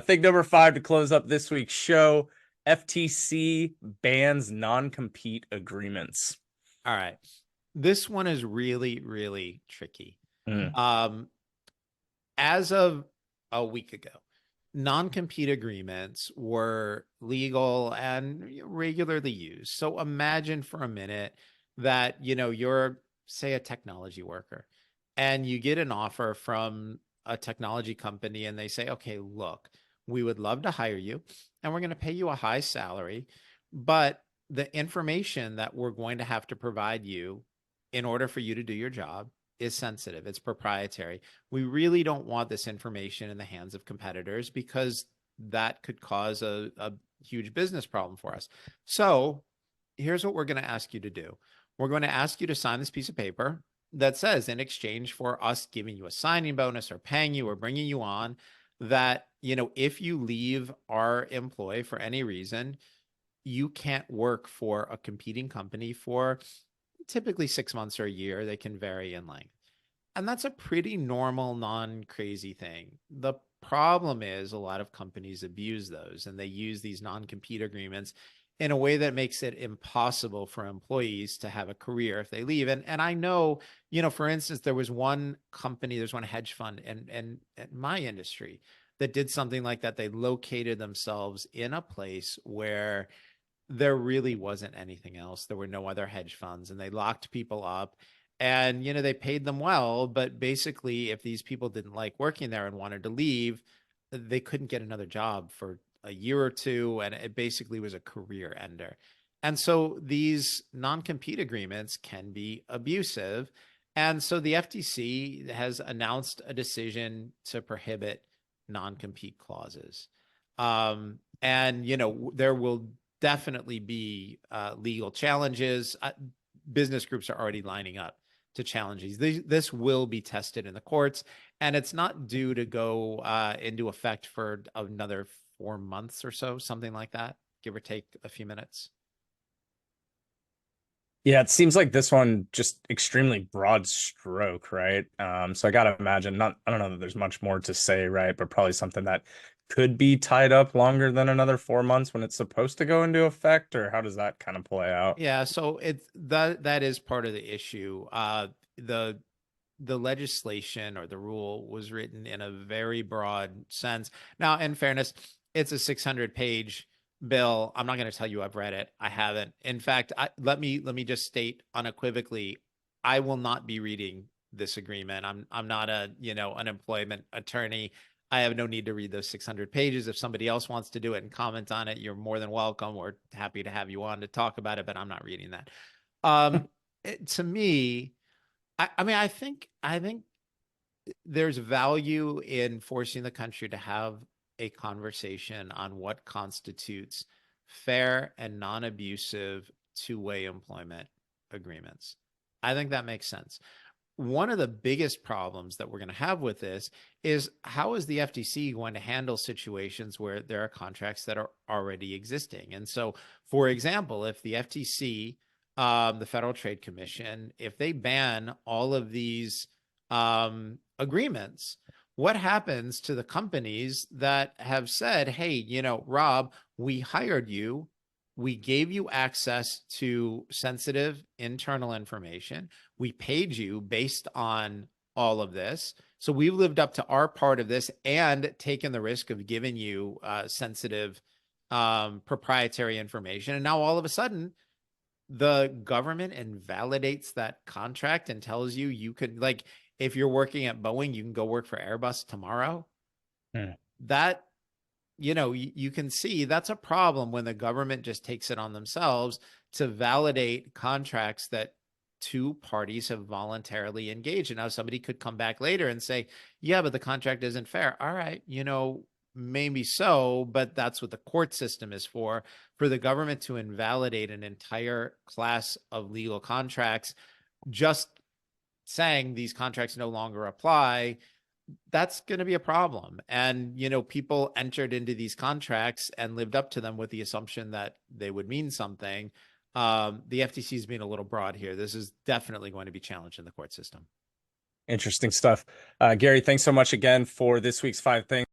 Thing number 5 to close up this week's show: FTC bans non-compete agreements. All right. This one is really, really tricky. Mm. As of a week ago, non-compete agreements were legal and regularly used. So imagine for a minute that, you're, say, a technology worker, and you get an offer from a technology company and they say, okay, look, we would love to hire you and we're going to pay you a high salary, but the information that we're going to have to provide you in order for you to do your job is sensitive. It's proprietary. We really don't want this information in the hands of competitors because that could cause a huge business problem for us. So here's what we're going to ask you to do. We're going to ask you to sign this piece of paper that says, in exchange for us giving you a signing bonus or paying you or bringing you on, that, if you leave our employ for any reason, you can't work for a competing company for typically 6 months or a year. They can vary in length. And that's a pretty normal, non-crazy thing. The problem is a lot of companies abuse those, and they use these non-compete agreements in a way that makes it impossible for employees to have a career if they leave. And I know, for instance, there's one hedge fund in my industry that did something like that. They located themselves in a place where there really wasn't anything else. There were no other hedge funds, and they locked people up. And, they paid them well, but basically if these people didn't like working there and wanted to leave, they couldn't get another job for a year or two. And it basically was a career ender. And so these non-compete agreements can be abusive. And so the FTC has announced a decision to prohibit non-compete clauses. And, there will definitely be legal challenges. Business groups are already lining up to challenge these. This will be tested in the courts, and it's not due to go into effect for another 4 months or so, something like that, give or take a few minutes. Yeah, it seems like this one just extremely broad stroke, right? So I gotta imagine, I don't know that there's much more to say, right? But probably something that could be tied up longer than another 4 months when it's supposed to go into effect, or how does that kind of play out? Yeah, so that is part of the issue. The legislation or the rule was written in a very broad sense. Now, in fairness, it's a 600-page bill. I'm not going to tell you I've read it. I haven't. In fact, let me just state unequivocally, I will not be reading this agreement. I'm not an employment attorney. I have no need to read those 600 pages. If somebody else wants to do it and comment on it, you're more than welcome. We're happy to have you on to talk about it, but I'm not reading that. To me, I mean, I think there's value in forcing the country to have a conversation on what constitutes fair and non-abusive two-way employment agreements. I think that makes sense. One of the biggest problems that we're going to have with this is, how is the FTC going to handle situations where there are contracts that are already existing? And so, for example, if the FTC, the Federal Trade Commission, if they ban all of these agreements, what happens to the companies that have said, hey, Rob, we hired you, we gave you access to sensitive internal information, we paid you based on all of this, so we've lived up to our part of this and taken the risk of giving you sensitive proprietary information, and now all of a sudden the government invalidates that contract and tells you could, like, if you're working at Boeing, you can go work for Airbus tomorrow. That, you can see that's a problem when the government just takes it on themselves to validate contracts that two parties have voluntarily engaged. And now somebody could come back later and say, yeah, but the contract isn't fair. All right, maybe so, but that's what the court system is for the government to invalidate an entire class of legal contracts, just saying these contracts no longer apply. That's going to be a problem. And, people entered into these contracts and lived up to them with the assumption that they would mean something. The FTC is being a little broad here. This is definitely going to be challenged in the court system. Interesting stuff. Gary, thanks so much again for this week's 5 things.